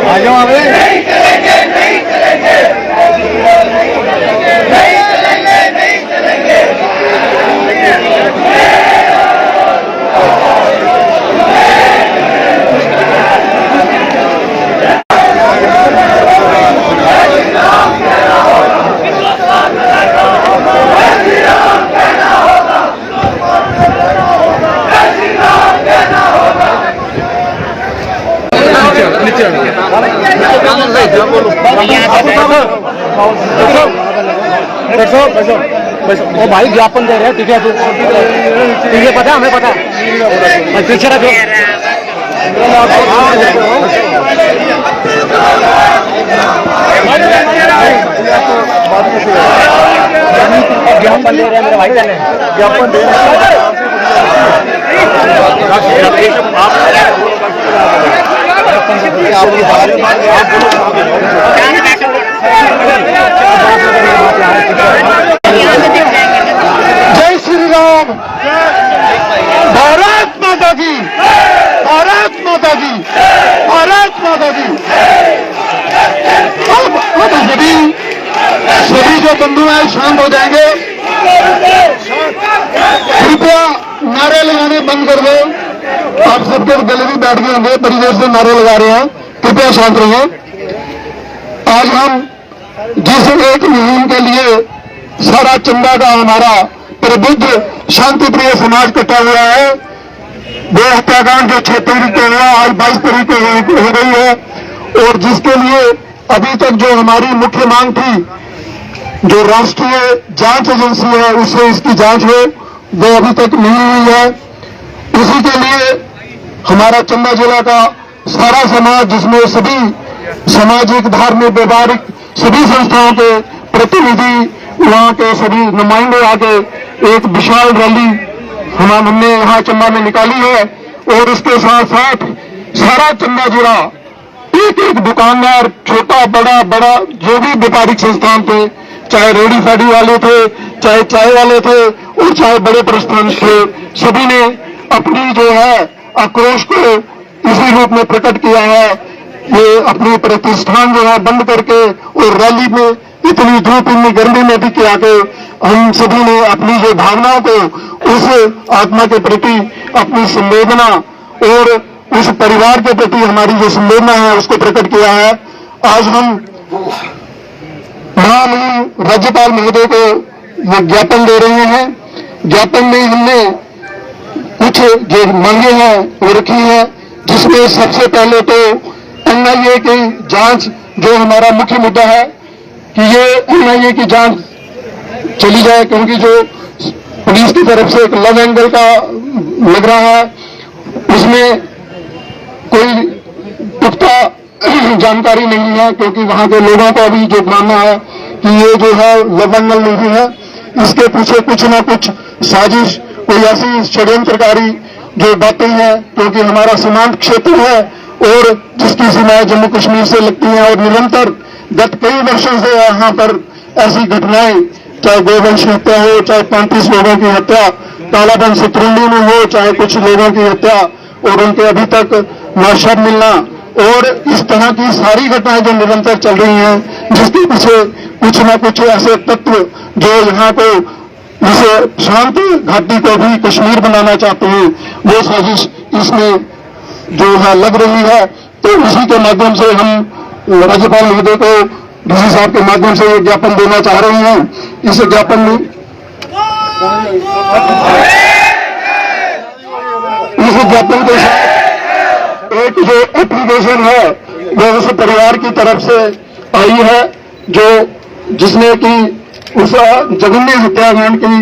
आ जाओ अबे। नहीं चलेंगे, नहीं चलेंगे, नहीं चलेंगे, नहीं चलेंगे। ओ भाई ज्ञापन दे रहे हैं, ठीक है ठीक है, पता है हमें, पता है पीछे रखो। ज्ञापन दे रहे हैं मेरे भाई, ज्ञापन दे रहे हैं। जय श्री राम, भारत माता की, भारत माता की, भारत माता की। अब सभी जो बंधु हैं शांत हो जाएंगे। कृपया नारे लगाने बंद कर दो। आप सबके गले भी बैठ गए होंगे, बड़ी देर से नारे लगा रहे हैं, कृपया शांत रहिए। आज हम जिस एक मुहिम के लिए सारा चंदा का हमारा प्रबुद्ध शांति प्रिय समाज इकट्ठा हुआ है, वो हत्याकांड जो 6 तारीख को हुआ, आज 22 तारीख को हो गई है, और जिसके लिए अभी तक जो हमारी मुख्य मांग थी, जो राष्ट्रीय जांच एजेंसी है उससे इसकी जांच हो, वो अभी तक नहीं हुई है। उसी के लिए हमारा चंबा जिला का सारा समाज, जिसमें सभी सामाजिक, धार्मिक, व्यापारिक सभी संस्थाओं के प्रतिनिधि, वहां के सभी नुमाइंदे आके एक विशाल रैली हमने यहाँ चंबा में निकाली है। और उसके साथ साथ सारा चंबा जिला, एक एक दुकानदार, छोटा बड़ा बड़ा जो भी व्यापारिक संस्थान थे, चाहे रेडी फेडी वाले थे, चाहे चाय वाले थे, और चाहे बड़े प्रस्थान थे, सभी ने अपनी जो है आक्रोश को इसी रूप में प्रकट किया है। ये अपनी प्रतिष्ठान जो है बंद करके और रैली में इतनी धूप, इतनी गर्मी में भी किया के हम सभी ने अपनी जो भावनाओं को, उस आत्मा के प्रति अपनी संवेदना और उस परिवार के प्रति हमारी जो संवेदना है उसको प्रकट किया है। आज हम महामहिम राज्यपाल महोदय को ये ज्ञापन दे रहे हैं। ज्ञापन में हमने कुछ जो मांगे हैं वो रखी है, जिसमें सबसे पहले तो एनआईए की जांच, जो हमारा मुख्य मुद्दा है कि ये एनआईए की जांच चली जाए, क्योंकि जो पुलिस की तरफ से एक लव एंगल का लग रहा है, उसमें कोई पुख्ता जानकारी नहीं है, क्योंकि वहां के लोगों का भी जो मानना है कि ये जो है लव एंगल नहीं है, इसके पीछे कुछ ना कुछ साजिश, कोई ऐसी षड्यंत्रकारी जो बातें हैं, क्योंकि हमारा सीमांत क्षेत्र है और जिसकी सीमाएं जम्मू कश्मीर से लगती हैं, और निरंतर गत कई वर्षों से यहाँ पर ऐसी घटनाएं, चाहे गोवंश हत्या हो, चाहे 35 लोगों की हत्या कालाबन सितरंडी में हो, चाहे कुछ लोगों की हत्या और उनके अभी तक नाशद मिलना, और इस तरह की सारी घटनाएं जो निरंतर चल रही हैं, जिसके पीछे कुछ न कुछ ऐसे तत्व जो यहाँ को, इस शांत घाटी को भी कश्मीर बनाना चाहते हैं, वो साजिश इसमें जो है लग रही है। तो इसी के माध्यम से हम राज्यपाल महोदय को डीसी साहब के माध्यम से ये ज्ञापन देना चाह रहे हैं। इस ज्ञापन में इस ज्ञापन के साथ एक जो एप्लीकेशन है वो उस परिवार की तरफ से आई है, जो जिसने कि उस जघन्य हत्याकांड की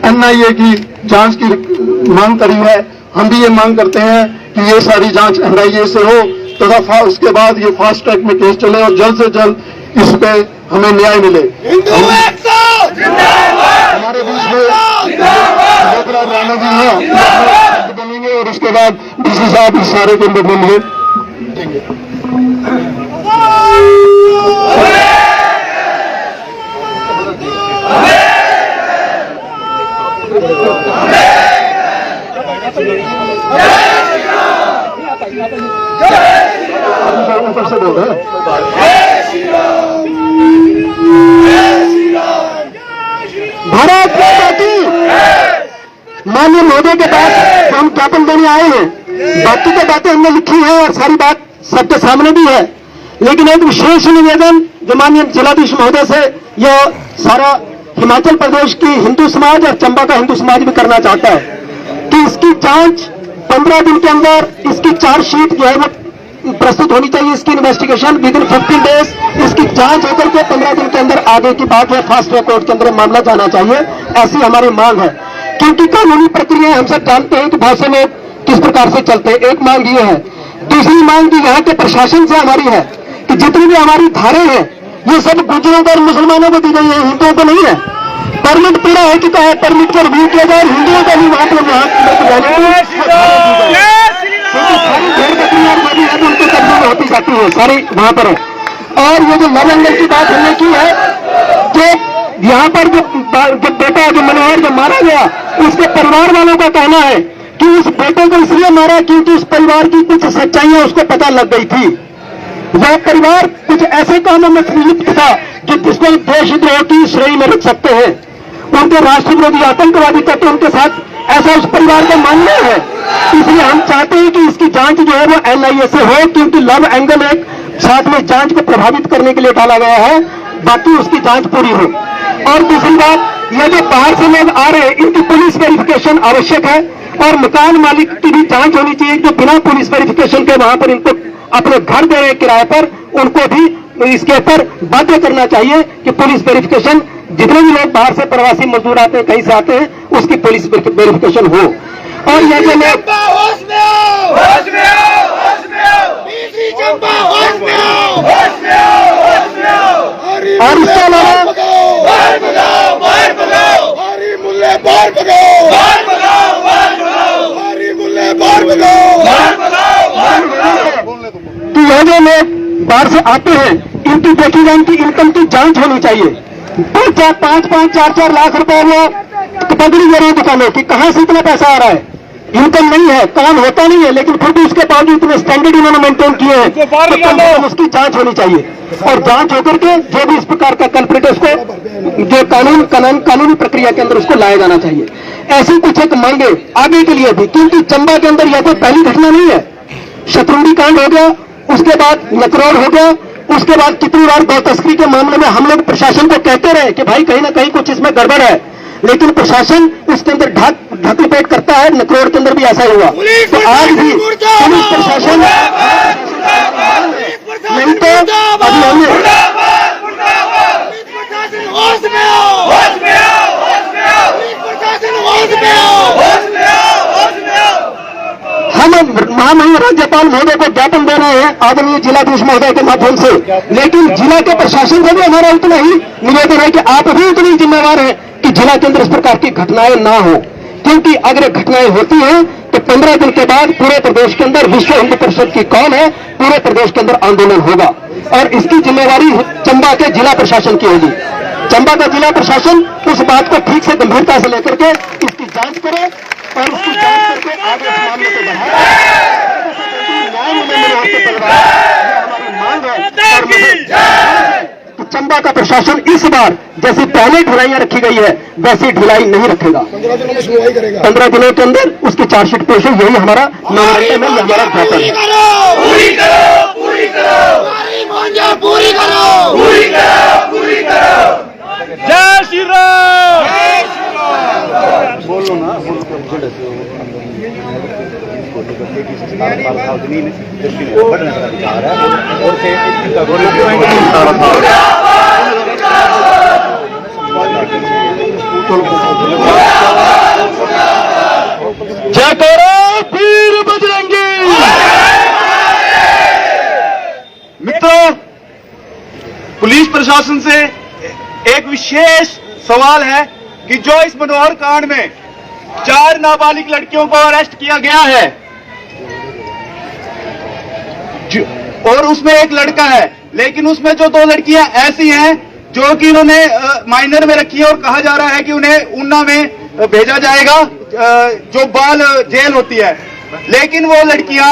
एनआईए की जांच की मांग करी है। हम भी ये मांग करते हैं कि ये सारी जांच एनआईए से हो तथा उसके बाद ये फास्ट ट्रैक में केस चले और जल्द से जल्द इस पे हमें न्याय मिले। हमारे बीच में राणा जी हैं बनेंगे और उसके बाद डीसी साहब इस सारे को बनेंगे। ऊपर से बोल रहे भारत माता की। माननीय महोदय के पास हम ज्ञापन देने आए हैं। बाकी तो बातें हमने लिखी है और सारी बात सबके सामने भी है, लेकिन एक विशेष निवेदन जो माननीय जिलाधीश महोदय से यह सारा हिमाचल प्रदेश की हिंदू समाज और चंबा का हिंदू समाज भी करना चाहता है कि इसकी जांच 15 दिन के अंदर इसकी चार्जशीट जो है वो प्रस्तुत होनी चाहिए। इसकी इन्वेस्टिगेशन विद इन 15 डेज इसकी जांच होकर के 15 दिन के अंदर आगे की बात है फास्ट ट्रैक कोर्ट के अंदर मामला जाना चाहिए, ऐसी हमारी मांग है। क्योंकि कानूनी प्रक्रिया हम सब जानते हैं कि बहुत से लोग किस प्रकार से चलते हैं। एक मांग ये है। दूसरी मांग की यहाँ के प्रशासन से हमारी है कि जितनी भी हमारी धारे हैं ये सब गुजरों और मुसलमानों को दी गई है, हिंदुओं को नहीं है। परमिट पूरा हो चुका है, परमिट को रिव्यू किया जाए, हिंदुओं को भी वहां पर उनके कब्जे में होती जाती है सारी वहां पर। और ये जो लव एंगल की बात हमने की है कि यहाँ पर जो बेटा जो मनोहर जो मारा गया उसके परिवार वालों का कहना है कि उस बेटे को इसलिए मारा क्योंकि उस परिवार की कुछ सच्चाइयां उसको पता लग गई थी। वह परिवार कुछ ऐसे कामों में लिप्त था जो जिसको देशद्रोह की श्रेणी में रख सकते हैं। उनके राष्ट्र विरोधी आतंकवादी तत्व उनके साथ ऐसा उस परिवार का मानना है। इसलिए हम चाहते हैं कि इसकी जांच जो है वो एनआईए से हो, क्योंकि लव एंगल एक साथ में जांच को प्रभावित करने के लिए डाला गया है, बाकी उसकी जांच पूरी हो। और दूसरी बात, ये जो बाहर से लोग आ रहे हैं इनकी पुलिस वेरिफिकेशन आवश्यक है और मकान मालिक की भी जांच होनी चाहिए जो बिना पुलिस वेरिफिकेशन के वहां पर इनको अपने घर दे रहे किराए पर, उनको भी इसके ऊपर बाध्य करना चाहिए कि पुलिस वेरिफिकेशन, जितने भी लोग बाहर से प्रवासी मजदूर आते हैं कहीं से आते हैं उसकी पुलिस वेरिफिकेशन हो। और ये जो लोग और इसके अलावा तो ये जो लोग बाहर से आते हैं इनकी देखी जाए, इनकी इनकम की जांच होनी चाहिए। 5-4 लाख रुपए वो पकड़ी दे रहे हैं दुकानों की, कहां से इतना पैसा आ रहा है? इनकम नहीं है, काम होता नहीं है, लेकिन फिर भी उसके बावजूद इतने स्टैंडर्ड इन्होंने मेंटेन किए हैं, तो उसकी जांच होनी चाहिए। और जांच होकर के जो भी इस प्रकार का कल्प्रिट है उसको जो कानूनी प्रक्रिया के अंदर उसको लाया जाना चाहिए। ऐसी कुछ एक मांगे आगे के लिए भी, क्योंकि चंबा के अंदर यह कोई पहली घटना नहीं है। शत्रुंडी कांड हो गया, उसके बाद नकरोड़ हो गया, उसके बाद कितनी बार गौ तस्करी के मामले में हम लोग प्रशासन को कहते रहे कि भाई कहीं ना कहीं कुछ इसमें गड़बड़ है, लेकिन प्रशासन उसके अंदर ढक लपेट करता है। नकरोड़ के अंदर भी ऐसा ही हुआ। तो आज भी पुलिस प्रशासन नहीं तो अभी हम महामहिम राज्यपाल महोदय को ज्ञापन दे रहे हैं आदरणीय जिलाधीश महोदय के माध्यम से, लेकिन जिला के प्रशासन से भी हमारा उतना ही निवेदन है कि आप भी उतनी जिम्मेवार हैं कि जिला के अंदर इस प्रकार की घटनाएं ना हो। क्योंकि अगर घटनाएं होती हैं तो 15 दिन के बाद पूरे प्रदेश के अंदर विश्व हिंदू परिषद की कौन है, पूरे प्रदेश के अंदर आंदोलन होगा और इसकी जिम्मेवारी चंबा के जिला प्रशासन की होगी। चंबा का जिला प्रशासन उस बात को ठीक से गंभीरता से लेकर के इसकी जांच करे और उसकी जांच करके आगे इस मामले को बढ़ाए। तो चंबा का प्रशासन इस बार जैसी पहले ढिलाइयां रखी गई है वैसी ढिलाई नहीं रखेगा। 15 दिनों के अंदर उसकी चार्जशीट पेश हो, यही हमारा मेमोरेंडम है, हमारा ज्ञापन है। जय श्री राम। बोलो ना जय करो वीर बजरंगी। मित्रों, पुलिस प्रशासन से एक विशेष सवाल है कि जो इस मनोहर कांड में 4 नाबालिग लड़कियों को अरेस्ट किया गया है और उसमें एक लड़का है, लेकिन उसमें जो 2 लड़कियां ऐसी हैं जो कि इन्होंने माइनर में रखी है और कहा जा रहा है कि उन्हें ऊना में भेजा जाएगा जो बाल जेल होती है, लेकिन वो लड़कियां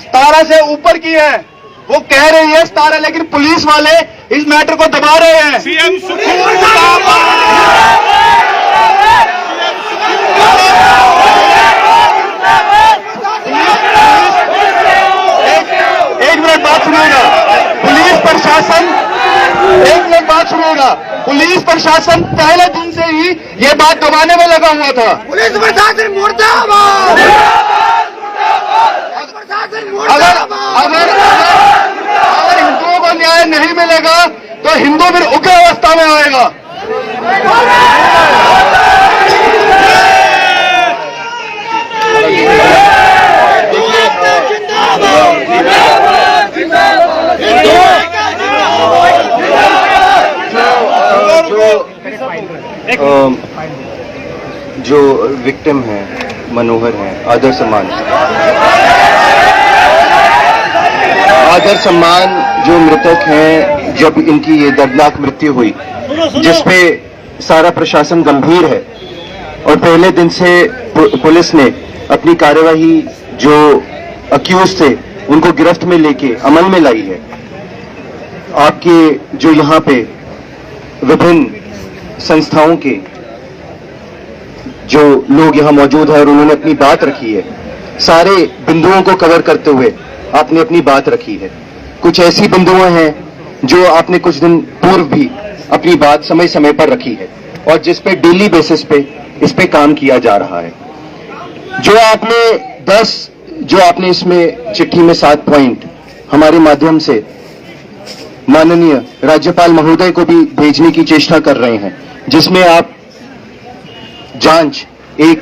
17 से ऊपर की है, वो कह रही है 17, लेकिन पुलिस वाले इस मैटर को दबा रहे हैं। सीएम एक मिनट बात सुनिएगा। पुलिस प्रशासन, एक मिनट बात सुनिएगा। पुलिस प्रशासन पहले दिन से ही ये बात दबाने में लगा हुआ था। पुलिस प्रशासन मुर्दाबाद, अगर हिंदुओं को न्याय नहीं मिलेगा तो हिंदू फिर उग्र अवस्था में आएगा। जो विक्टिम है मनोहर है, आदर सम्मान जो मृतक हैं, जब इनकी ये दर्दनाक मृत्यु हुई जिसपे सारा प्रशासन गंभीर है और पहले दिन से पुलिस ने अपनी कार्यवाही जो अक्यूज थे उनको गिरफ्त में लेके अमल में लाई है। आपके जो यहाँ पे विभिन्न संस्थाओं के जो लोग यहाँ मौजूद हैं और उन्होंने अपनी बात रखी है, सारे बिंदुओं को कवर करते हुए आपने अपनी बात रखी है। कुछ ऐसी बिंदुएं हैं जो आपने कुछ दिन पूर्व भी अपनी बात समय समय पर रखी है और जिस पे डेली बेसिस पे इस पे काम किया जा रहा है। जो आपने इसमें चिट्ठी में 7 पॉइंट हमारे माध्यम से माननीय राज्यपाल महोदय को भी भेजने की चेष्टा कर रहे हैं, जिसमें आप जांच एक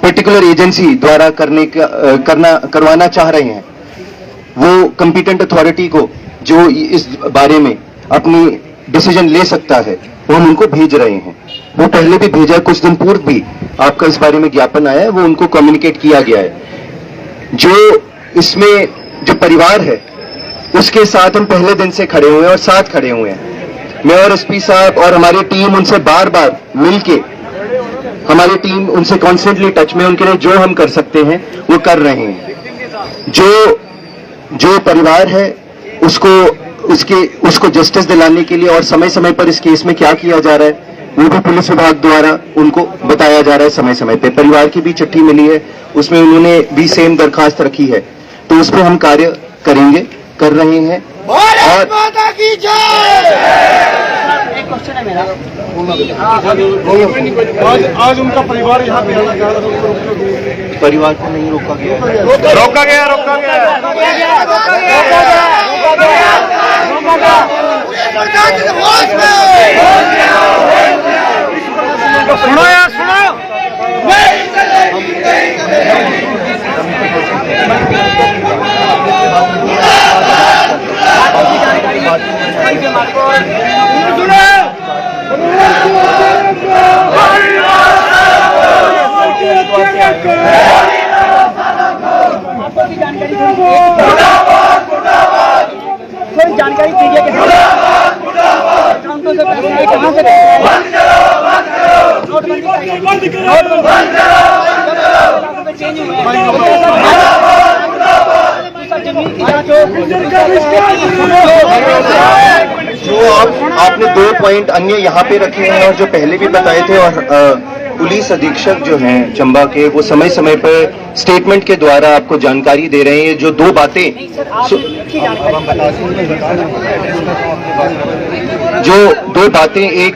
पर्टिकुलर एजेंसी द्वारा करवाना चाह रहे हैं। वो कंपिटेंट अथॉरिटी को जो इस बारे में अपनी डिसीजन ले सकता है वो हम उनको भेज रहे हैं। वो पहले भी भेजा, कुछ दिन पूर्व भी आपका इस बारे में ज्ञापन आया है, वो उनको कम्युनिकेट किया गया है। जो इसमें जो परिवार है उसके साथ हम पहले दिन से खड़े हुए हैं और साथ खड़े हुए हैं। मैं और एसपी साहब और हमारी टीम उनसे बार बार मिलके, हमारी टीम उनसे कॉन्स्टेंटली टच में, उनके लिए जो हम कर सकते हैं वो कर रहे हैं। जो परिवार है उसको जस्टिस दिलाने के लिए और समय समय पर इस केस में क्या किया जा रहा है वो भी पुलिस विभाग द्वारा उनको बताया जा रहा है समय समय पे। परिवार की भी चिट्ठी मिली है, उसमें उन्होंने भी सेम दरखास्त रखी है, तो उस पर हम कार्य करेंगे, कर रहे हैं। भारत माता की जय। एक क्वेश्चन है मेरा, आज उनका परिवार यहाँ पे आना चाह रहा है, परिवार को नहीं रोका गया, सुनो यार, सुनो। कोई जानकारी दीजिए कि अकाउंटों से पैसे आए, कहाँ से चेंज हुए जो आपने 2 पॉइंट अन्य यहाँ पे रखे हैं और जो पहले भी बताए थे, और पुलिस अधीक्षक जो हैं चंबा के, वो समय समय पर स्टेटमेंट के द्वारा आपको जानकारी दे रहे हैं। जो 2 बातें एक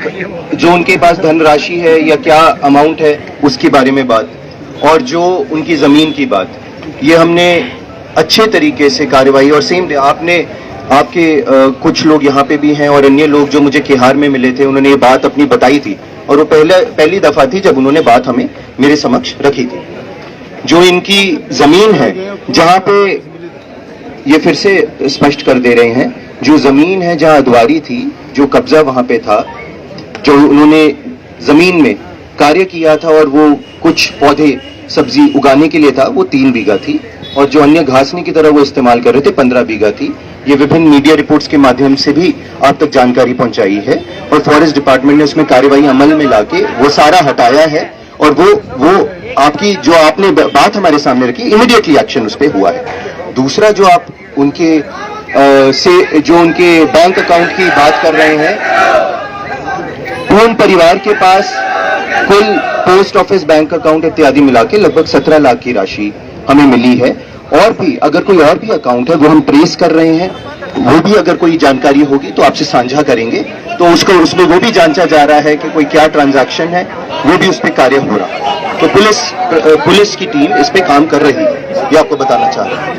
जो उनके पास धनराशि है या क्या अमाउंट है उसके बारे में बात, और जो उनकी जमीन की बात, ये हमने अच्छे तरीके से कार्रवाई, और सेम आपके कुछ लोग यहाँ पे भी हैं और अन्य लोग जो मुझे किहार में मिले थे, उन्होंने ये बात अपनी बताई थी और वो पहली दफा थी जब उन्होंने बात हमें मेरे समक्ष रखी थी। जो इनकी जमीन है, जहाँ पे ये फिर से स्पष्ट कर दे रहे हैं, जो जमीन है जहाँ अदवारी थी, जो कब्जा वहां पे था, जो उन्होंने जमीन में कार्य किया था और वो कुछ पौधे सब्जी उगाने के लिए था, वो 3 बीघा थी, और जो अन्य घासनी की तरह वो इस्तेमाल कर रहे थे 15 बीघा थी। ये विभिन्न मीडिया रिपोर्ट्स के माध्यम से भी आप तक जानकारी पहुंचाई है और फॉरेस्ट डिपार्टमेंट ने उसमें कार्यवाही अमल में लाके वो सारा हटाया है और वो आपकी जो आपने बात हमारे सामने रखी, इमीडिएटली एक्शन उस पर हुआ है। दूसरा जो आप उनके से जो उनके बैंक अकाउंट की बात कर रहे हैं, पूर्ण परिवार के पास कुल पोस्ट ऑफिस, बैंक अकाउंट इत्यादि मिला के लगभग 17 लाख की राशि हमें मिली है। और भी अगर कोई और भी अकाउंट है वो हम ट्रेस कर रहे हैं, वो भी अगर कोई जानकारी होगी तो आपसे साझा करेंगे। तो उसको उसमें वो भी जांचा जा रहा है कि कोई क्या ट्रांजैक्शन है, वो भी उस पर कार्य हो रहा है। तो पुलिस की टीम इस पे काम कर रही है, ये आपको बताना चाह रहा हूं।